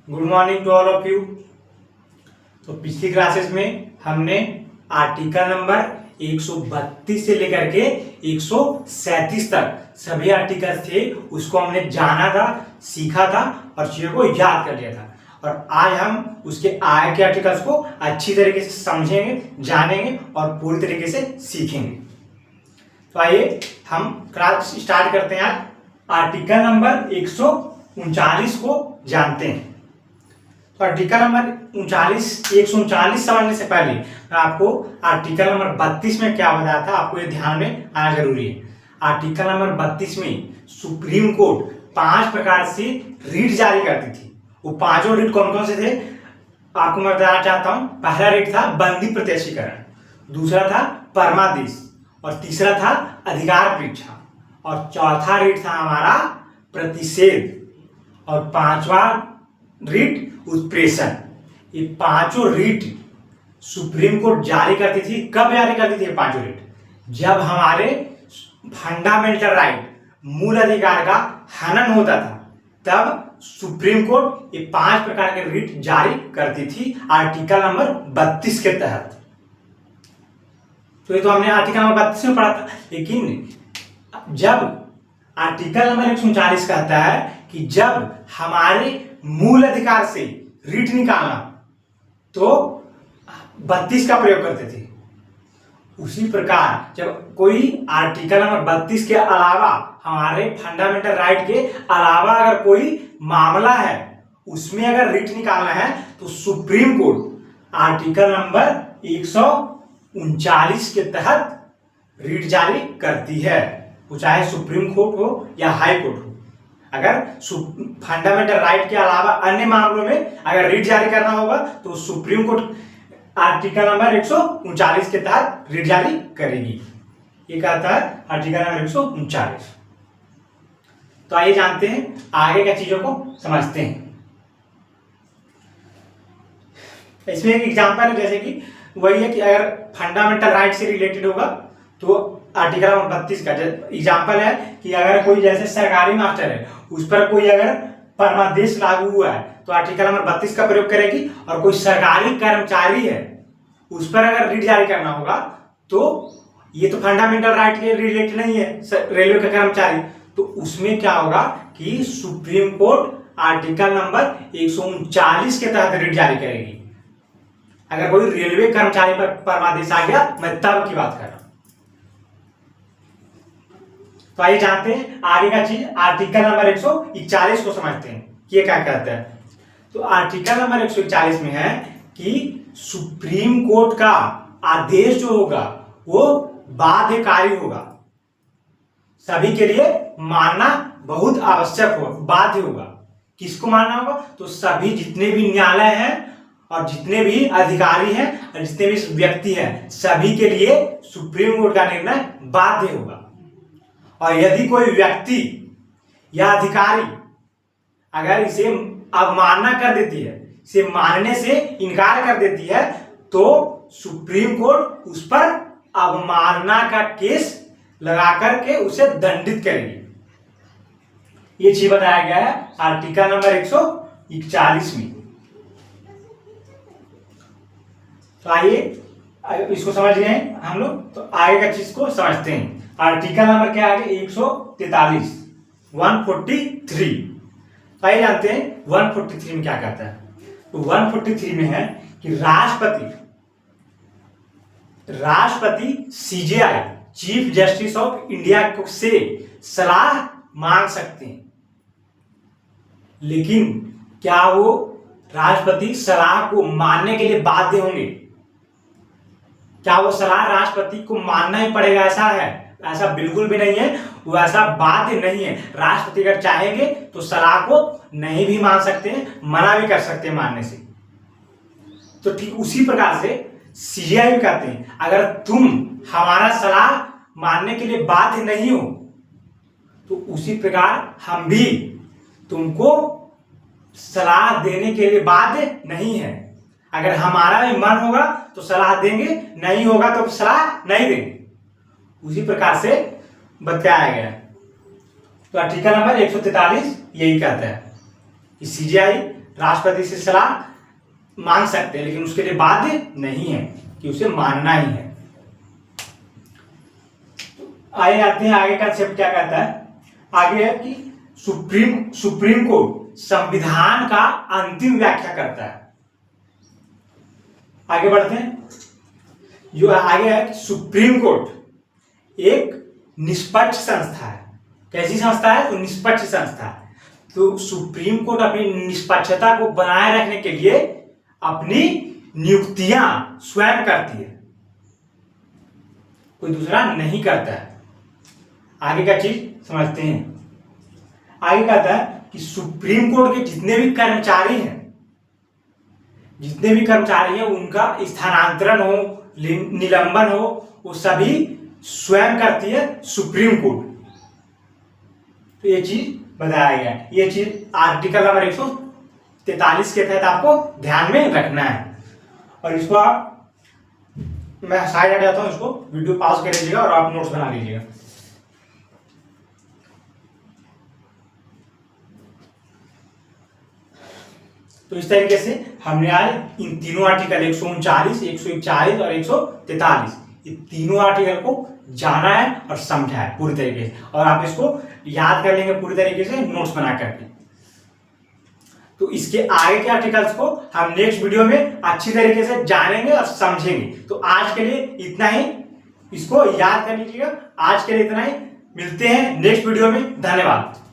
Good morning to all of you. तो पिछली classes में हमने आर्टिकल नंबर 132 से लेकर के 137 तक सभी आर्टिकल थे, उसको हमने जाना था, सीखा था और चीजों को याद कर लिया था। और आज हम उसके आगे के आर्टिकल्स को अच्छी तरीके से समझेंगे, जानेंगे और पूरी तरीके से सीखेंगे। तो आइए हम क्लास स्टार्ट करते हैं। आज आर्टिकल नंबर 139 को जानते हैं। तो आर्टिकल नंबर 139 समझने से पहले मैं आपको आर्टिकल नंबर 32 में क्या बताया था, आपको ये ध्यान में आना जरूरी है। आर्टिकल नंबर 32 में सुप्रीम कोर्ट 5 प्रकार से रीट जारी करती थी। वो पांचों रीट कौन कौन से थे आपको मैं बताना चाहता हूं। पहला रीट था बंदी प्रत्यक्षीकरण, दूसरा था परमादेश और तीसरा था अधिकार परीक्षा और चौथा रीट था हमारा प्रतिषेध और पांचवा रीट उत्प्रेषण। ये पांचों रीट सुप्रीम कोर्ट जारी करती थी। कब जारी करती थी ये पांचों रीट? जब हमारे फंडामेंटल राइट, मूल अधिकार का हनन होता था, तब सुप्रीम कोर्ट ये 5 प्रकार के रीट जारी करती थी आर्टिकल नंबर 32 के तहत। तो ये तो हमने आर्टिकल नंबर 32 में पढ़ा था। लेकिन जब आर्टिकल नंबर 139 कहता है कि जब हमारे मूल अधिकार से रीट निकालना, तो 32 का प्रयोग करते थे। उसी प्रकार जब कोई आर्टिकल नंबर 32 के अलावा, हमारे फंडामेंटल राइट के अलावा अगर कोई मामला है, उसमें अगर रीट निकालना है, तो सुप्रीम कोर्ट आर्टिकल नंबर 139 के तहत रीट जारी करती है। वो चाहे सुप्रीम कोर्ट हो या हाई कोर्ट हो। अगर फंडामेंटल राइट के अलावा अन्य मामलों में अगर रीट जारी करना होगा, तो सुप्रीम कोर्ट आर्टिकल नंबर 139 के तहत रीट जारी करेगी। ये कहता है आर्टिकल नंबर 139। तो आइए जानते हैं, आगे क्या चीजों को समझते हैं। इसमें एक एग्जांपल है, जैसे कि वही है कि अगर फंडामेंटल राइट से रिलेटेड होगा, तो आर्टिकल नंबर 32 का एग्जाम्पल है कि अगर कोई जैसे सरकारी मास्टर है, उस पर कोई अगर परमादेश लागू हुआ है, तो आर्टिकल नंबर 32 का प्रयोग करेगी। और कोई सरकारी कर्मचारी है, उस पर अगर रीट जारी करना होगा, तो ये तो फंडामेंटल राइट के रिलेटेड नहीं है, रेलवे का कर्मचारी, तो उसमें क्या होगा कि सुप्रीम कोर्ट आर्टिकल नंबर 139 के तहत रीट जारी करेगी। अगर कोई रेलवे कर्मचारी पर परमादेश आ गया, मैं तब की बात कर रहा हूं। तो आइए जानते हैं आगे का चीज। आर्टिकल नंबर 141 को समझते हैं कि ये क्या कहता है। तो आर्टिकल नंबर 141 में है कि सुप्रीम कोर्ट का आदेश जो होगा वो बाध्यकारी होगा, सभी के लिए मानना बहुत आवश्यक होगा, बाध्य होगा। किसको मानना होगा? तो सभी जितने भी न्यायालय हैं और जितने भी अधिकारी हैं और जितने भी व्यक्ति हैं, सभी के लिए सुप्रीम कोर्ट का निर्णय बाध्य होगा। और यदि कोई व्यक्ति या अधिकारी अगर इसे अवमानना कर देती है, इसे मानने से इनकार कर देती है, तो सुप्रीम कोर्ट उस पर अवमानना का केस लगा करके उसे दंडित करेगी। ये चीज बताया गया है आर्टिकल नंबर 141 में। तो आइए इसको समझ गए हम लोग, तो आगे का चीज को समझते हैं। आर्टिकल नंबर क्या है? 143 143। तो आइए जानते हैं 143 में क्या कहता है। तो 143 में है कि राष्ट्रपति CJI, chief justice of India से सलाह मांग सकते हैं। लेकिन क्या वो राष्ट्रपति सलाह को मानने के लिए बाध्य होंगे? क्या वो सलाह राष्ट्रपति को मानना ही पड़ेगा? ऐसा है? ऐसा बिल्कुल भी नहीं है, वो ऐसा बाध्य नहीं है। राष्ट्रपति अगर चाहेंगे तो सलाह को नहीं भी मान सकते हैं, मना भी कर सकते हैं मानने से। तो ठीक उसी प्रकार से सीजेआई भी कहते हैं, अगर तुम हमारा सलाह मानने के लिए बाध्य नहीं हो, तो उसी प्रकार हम भी तुमको सलाह देने के लिए बाध्य नहीं है। अगर हमारा भी मन होगा तो सलाह देंगे, नहीं होगा तो सलाह नहीं देंगे। उसी प्रकार से बताया गया। तो आर्टिकल नंबर 143 यही कहता है कि सीजेआई राष्ट्रपति से सलाह मांग सकते हैं, लेकिन उसके लिए बाध्य नहीं है कि उसे मानना ही है। आगे आते हैं, आगे कंसेप्ट क्या कहता है। आगे है कि सुप्रीम कोर्ट संविधान का अंतिम व्याख्या करता है। आगे बढ़ते हैं, जो आगे है कि सुप्रीम कोर्ट एक निष्पक्ष संस्था है। कैसी संस्था है? तो निष्पक्ष संस्था है। तो सुप्रीम कोर्ट अपनी निष्पक्षता को बनाए रखने के लिए अपनी नियुक्तियां स्वयं करती है, कोई दूसरा नहीं करता है। आगे का चीज समझते हैं। आगे कहता है कि सुप्रीम कोर्ट के जितने भी कर्मचारी हैं, उनका स्थानांतरण हो, निलंबन हो, वो सभी स्वयं करती है सुप्रीम कोर्ट। तो ये चीज बताया गया है। ये चीज आर्टिकल नंबर 143 के तहत आपको ध्यान में रखना है। और इसको आप, मैं साइड हट जाता हूं, इसको वीडियो पॉज कर लीजिएगा और आप नोट्स बना लीजिएगा। तो इस तरीके से हमने आज इन तीनों आर्टिकल 139, 141 और 143 ये तीनों आर्टिकल को जाना है और समझा है पूरी तरीके से, और आप इसको याद कर लेंगे पूरी तरीके से नोट्स बना करके। तो इसके आगे के आर्टिकल्स को हम नेक्स्ट वीडियो में अच्छी तरीके से जानेंगे और समझेंगे। तो आज के लिए इतना ही, इसको याद कर लीजिएगा। आज के लिए इतना ही, मिलते हैं नेक्स्ट वीडियो में। धन्यवाद।